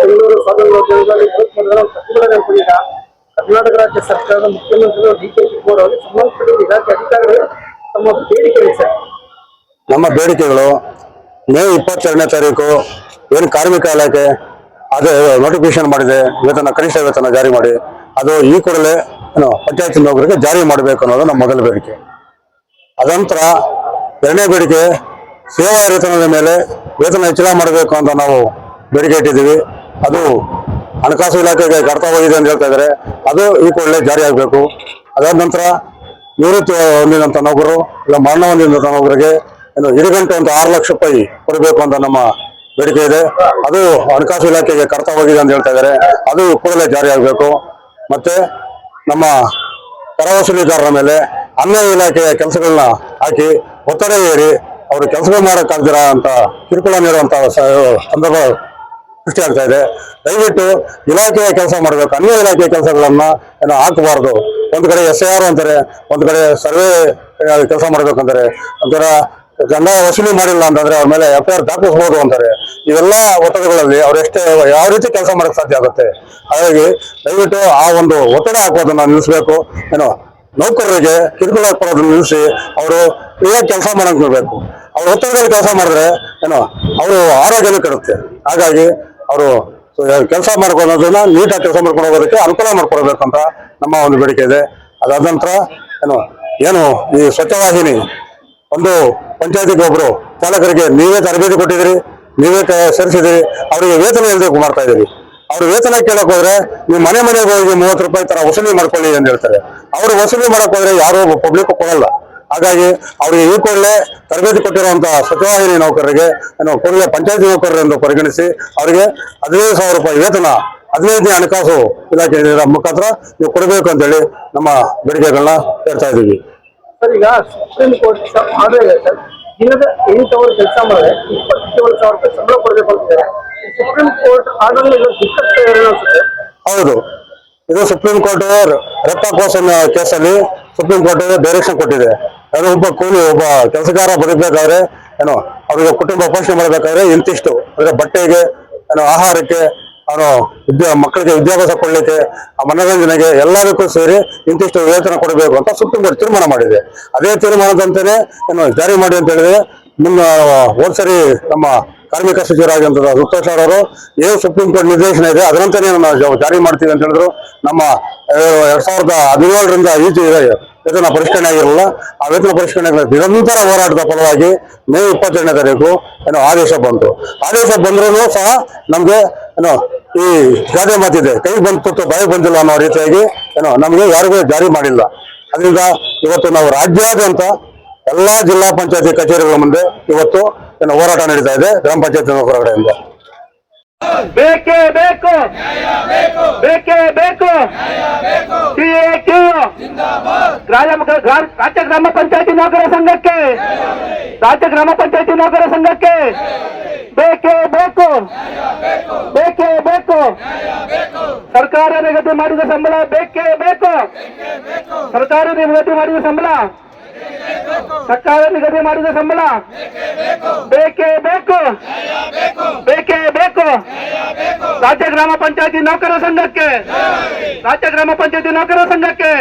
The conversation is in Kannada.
ಬೆಂಗಳೂರು ಸ್ವಾತಂತ್ರ್ಯೋದ್ಯಮದಲ್ಲಿ ಪ್ರತಿಭಟನೆ ಕೂಡ ಕರ್ನಾಟಕ ರಾಜ್ಯ ಸರ್ಕಾರದ ಮುಖ್ಯಮಂತ್ರಿಗಳು ಡಿ.ಕೆ. ಶಿವಕುಮಾರ್ ಅವರು ಸಂಬಂಧಪಟ್ಟ ಇಲಾಖೆ ಅಧಿಕಾರಿಗಳು ತಮ್ಮ ಬೇಡಿಕೆ ಇದೆ. ನಮ್ಮ ಬೇಡಿಕೆಗಳು ಮೇ 22ನೇ ತಾರೀಕು ಏನು ಕಾರ್ಮಿಕ ಇಲಾಖೆ ಅದು ನೋಟಿಫಿಕೇಶನ್ ಮಾಡಿದೆ, ವೇತನ ಕನಿಷ್ಠ ವೇತನ ಜಾರಿ ಮಾಡಿ ಅದು ಈ ಕೂಡಲೇ ಪಂಚಾಯತ್ ನೌಕರಿಗೆ ಜಾರಿ ಮಾಡಬೇಕು ಅನ್ನೋದು ನಮ್ಮ ಮೊದಲ ಬೇಡಿಕೆ. ಅದಂತರ ಎರಡನೇ ಬೇಡಿಕೆ ಸೇವಾ ವೇತನದ ಮೇಲೆ ವೇತನ ಹೆಚ್ಚಳ ಮಾಡಬೇಕು ಅಂತ ನಾವು ಬೇಡಿಕೆ ಇಟ್ಟಿದ್ದೀವಿ. ಅದು ಹಣಕಾಸು ಇಲಾಖೆಗೆ ಕರ್ತವ್ಯವಿದೆ ಅಂತ ಹೇಳ್ತಾ ಇದ್ದಾರೆ, ಅದು ಈ ಕೂಡಲೇ ಜಾರಿ ಆಗಬೇಕು. ಅದಾದ ನಂತರ ನಿವೃತ್ತಿ ಹೊಂದಿದಂಥ ನೌಕರು ಇಲ್ಲ ಮರಣ ಹೊಂದಿದಂಥ ನೌಕರಿಗೆ ಇಡಗಂಟು ಅಂತ 6 ಲಕ್ಷ ರೂಪಾಯಿ ಕೊಡಬೇಕು ಅಂತ ನಮ್ಮ ಬೇಡಿಕೆ ಇದೆ. ಅದು ಹಣಕಾಸು ಇಲಾಖೆಗೆ ಕರ್ತವ್ಯವಿದೆ ಅಂತ ಹೇಳ್ತಾ ಇದ್ದಾರೆ, ಅದು ಕೂಡಲೇ ಜಾರಿ ಆಗಬೇಕು. ಮತ್ತೆ ನಮ್ಮ ಕರ ವಸೂಲಿಗಾರರ ಮೇಲೆ ಅನ್ಯಾಯ ಇಲಾಖೆಯ ಕೆಲಸಗಳನ್ನ ಹಾಕಿ ಒತ್ತಡ ಏರಿ ಅವರು ಕೆಲಸಗಳು ಮಾಡೋಕ್ಕಾಗ್ದಿರ ಅಂತ ಕಿರುಕುಳ ನೀಡುವಂತಹ ಸಂದರ್ಭ ಸೃಷ್ಟಿಯಾಗ್ತಾ ಇದೆ. ದಯವಿಟ್ಟು ಇಲಾಖೆಯ ಕೆಲಸ ಮಾಡಬೇಕು, ಅನ್ಯ ಇಲಾಖೆಯ ಕೆಲಸಗಳನ್ನ ಹಾಕಬಾರ್ದು. ಒಂದು ಕಡೆ SIR ಅಂತಾರೆ, ಒಂದು ಕಡೆ ಸರ್ವೆ ಕೆಲಸ ಮಾಡ್ಬೇಕಂತಾರೆ, ಒಂಥರ ದಂಡ ವಸೂಲಿ ಮಾಡಿಲ್ಲ ಅಂತಂದ್ರೆ ಅವ್ರ ಮೇಲೆ FIR ದಾಖಲಿಸಬಹುದು ಅಂತಾರೆ. ಇವೆಲ್ಲ ಒತ್ತಡಗಳಲ್ಲಿ ಅವ್ರೆಷ್ಟೇ ಯಾವ ರೀತಿ ಕೆಲಸ ಮಾಡಕ್ ಸಾಧ್ಯ ಆಗುತ್ತೆ. ಹಾಗಾಗಿ ದಯವಿಟ್ಟು ಆ ಒಂದು ಒತ್ತಡ ಹಾಕೋದನ್ನ ನಿಲ್ಲಿಸಬೇಕು. ನೌಕರರಿಗೆ ಕಿರುಕುಳ ಕೊಡೋದನ್ನ ನಿಲ್ಲಿಸಿ ಅವರು ಕ್ಲಿಯರ್ ಕೆಲಸ ಮಾಡಕ್ ನೋಡ್ಬೇಕು. ಅವ್ರು ಒತ್ತಡದಲ್ಲಿ ಕೆಲಸ ಮಾಡಿದ್ರೆ ಅವರು ಆರೋಗ್ಯನೂ ಕೆಡುತ್ತೆ. ಹಾಗಾಗಿ ಅವರು ಕೆಲಸ ಮಾಡ್ಕೊಳ್ಳೋದನ್ನ ನೀಟಾಗಿ ಕೆಲಸ ಮಾಡ್ಕೊಂಡು ಹೋಗೋದಕ್ಕೆ ಅನುಕೂಲ ಮಾಡ್ಕೊಡ್ಬೇಕಂತ ನಮ್ಮ ಒಂದು ಬೇಡಿಕೆ ಇದೆ. ಅದಾದ ನಂತರ ಏನು ಈ ಸ್ವಚ್ಛವಾಹಿನಿ ಒಂದು ಪಂಚಾಯತಿಗೆ ಒಬ್ರು ಚಾಲಕರಿಗೆ ನೀವೇ ತರಬೇತಿ ಕೊಟ್ಟಿದ್ದೀರಿ, ನೀವೇ ಸೇರಿಸಿದಿರಿ, ಅವರಿಗೆ ವೇತನ ಇಲ್ಲದೆ ಮಾಡ್ತಾ ಇದ್ದೀರಿ. ಅವ್ರು ವೇತನ ಕೇಳಕ್ ಹೋದ್ರೆ ನೀವು ಮನೆಗೆ ಹೋಗಿ 30 ರೂಪಾಯಿ ತರ ವಸೂಲಿ ಮಾಡ್ಕೊಳ್ಳಿ ಅಂತ ಹೇಳ್ತಾರೆ. ಅವ್ರು ವಸೂಲಿ ಮಾಡಕ್ ಹೋದ್ರೆ ಯಾರು ಪಬ್ಲಿಕ್ ಕೊಡಲ್ಲ. ಹಾಗಾಗಿ ಅವ್ರಿಗೆ ಈ ಕೂಡಲೇ ತರಬೇತಿ ಕೊಟ್ಟಿರುವಂತಹ ಸ್ವಚ್ಛವಾಹಿನಿ ನೌಕರರಿಗೆ ಕೂಡಲೇ ಪಂಚಾಯತಿ ನೌಕರರೆಂದು ಪರಿಗಣಿಸಿ ಅವರಿಗೆ 15,000 ರೂಪಾಯಿ ವೇತನ 15ನೇ ಹಣಕಾಸು ಇಲಾಖೆ ಮುಖಾಂತರ ನೀವು ಕೊಡಬೇಕು ಅಂತೇಳಿ ನಮ್ಮ ಬೇಡಿಕೆಗಳನ್ನ ಹೇಳ್ತಾ ಇದ್ದೀವಿ. ಸರ್, ಈಗ ಸುಪ್ರೀಂ ಕೋರ್ಟ್ ಆರ್ಡರ್ ಇದೆ ಸರ್, ದಿನದ 8 ಅವರ್ ಕೆಲಸ ಮಾಡಿದ್ರೆ 27,000 ರೂಪಾಯಿ ಸಂಬಳ ಕೊಡಬೇಕು ಅಂತಿದ್ದಾರೆ. ಸುಪ್ರೀಂ ಕೋರ್ಟ್ ಆರ್ಡರ್ ಅನ್ಸುತ್ತೆ. ಹೌದು, ಇದು ಸುಪ್ರೀಂ ಕೋರ್ಟ್ ರಕ್ತ ಕೋಶನ್ ಕೇಸಲ್ಲಿ ಸುಪ್ರೀಂ ಕೋರ್ಟ್ ಡೈರೆಕ್ಷನ್ ಕೊಟ್ಟಿದೆ. ಒಬ್ಬ ಕೆಲಸಗಾರ ಬದುಕಬೇಕಾದ್ರೆ ಅವ್ರಿಗೆ ಕುಟುಂಬ ಪೋಷಣೆ ಮಾಡಬೇಕಾದ್ರೆ ಇಂತಿಷ್ಟು ಅಂದ್ರೆ ಬಟ್ಟೆಗೆ ಆಹಾರಕ್ಕೆ ಮಕ್ಕಳಿಗೆ ವಿದ್ಯಾಭ್ಯಾಸ ಕೊಡ್ಲಿಕ್ಕೆ ಮನೋರಂಜನೆಗೆ ಎಲ್ಲದಕ್ಕೂ ಸೇರಿ ಇಂತಿಷ್ಟು ವೇತನ ಕೊಡಬೇಕು ಅಂತ ಸುಪ್ರೀಂ ಕೋರ್ಟ್ ತೀರ್ಮಾನ ಮಾಡಿದೆ. ಅದೇ ತೀರ್ಮಾನದಂತೆಯೇ ಜಾರಿ ಮಾಡಿ ಅಂತ ಹೇಳಿದ್ರೆ ಹೋದ್ಸರಿ ನಮ್ಮ ಕಾರ್ಮಿಕ ಸಚಿವರಾಗಿರುವಂತಹ ಸಂತೋಷ್ ಅವರು ಏನು ಸುಪ್ರೀಂ ಕೋರ್ಟ್ ನಿರ್ದೇಶನ ಇದೆ ಅದರಂತೆಯೇ ನಾವು ಜಾರಿ ಮಾಡ್ತೀವಿ ಅಂತ ಹೇಳಿದ್ರು. ನಮ್ಮ 2017ರಿಂದ ಈಚೆ ವೇತನ ಪರಿಷ್ಕರಣೆ ಆಗಿರಲಿಲ್ಲ. ಆ ವೇತನ ಪರಿಷ್ಕರಣೆ ನಿರಂತರ ಹೋರಾಟದ ಫಲವಾಗಿ ಮೇ 22ನೇ ತಾರೀಕು ಆದೇಶ ಬಂತು. ಆದೇಶ ಬಂದ್ರೂ ಸಹ ನಮ್ಗೆ ಈ ಗಾದೆ ಮಾತಿದೆ, ಕೈ ಬಂತು ಬಾಯಿ ಬಂದಿಲ್ಲ ಅನ್ನೋ ರೀತಿಯಾಗಿ ನಮ್ಗೆ ಯಾರಿಗೂ ಜಾರಿ ಮಾಡಿಲ್ಲ. ಅದರಿಂದ ಇವತ್ತು ನಾವು ರಾಜ್ಯಾದ್ಯಂತ ಎಲ್ಲಾ ಜಿಲ್ಲಾ ಪಂಚಾಯತಿ ಕಚೇರಿಗಳ ಮುಂದೆ ಇವತ್ತು ಹೋರಾಟ ನಡೀತಾ ಇದೆ ಗ್ರಾಮ ಪಂಚಾಯತಿ ನೌಕರರ ಕಡೆಯಿಂದ. ಬೇಕೇ ಬೇಕು, ಬೇಕೇ ಬೇಕು, ರಾಜ್ಯ ಗ್ರಾಮ ಪಂಚಾಯತಿ ನೌಕರರ ಸಂಘಕ್ಕೆ, ರಾಜ್ಯ ಗ್ರಾಮ ಪಂಚಾಯತಿ ನೌಕರರ ಸಂಘಕ್ಕೆ ಬೇಕೇ ಬೇಕು, ಬೇಕೇ ಬೇಕು. ಸರ್ಕಾರ ನಿಗದಿ ಮಾಡಿದ ಸಂಬಳ ಬೇಕೇ ಬೇಕು, ಸರ್ಕಾರ ನಿಗದಿ ಮಾಡಿದ ಸಂಬಳ, ಸರ್ಕಾರ ನಿಗದಿ ಮಾಡಿದ ಸಂಬಳ ಬೇಕೇ ಬೇಕು, ಬೇಕೇ ಬೇಕು. ರಾಜ್ಯ ಗ್ರಾಮ ಪಂಚಾಯತಿ ನೌಕರರ ಸಂಘಕ್ಕೆ, ರಾಜ್ಯ ಗ್ರಾಮ ಪಂಚಾಯತಿ ನೌಕರರ ಸಂಘಕ್ಕೆ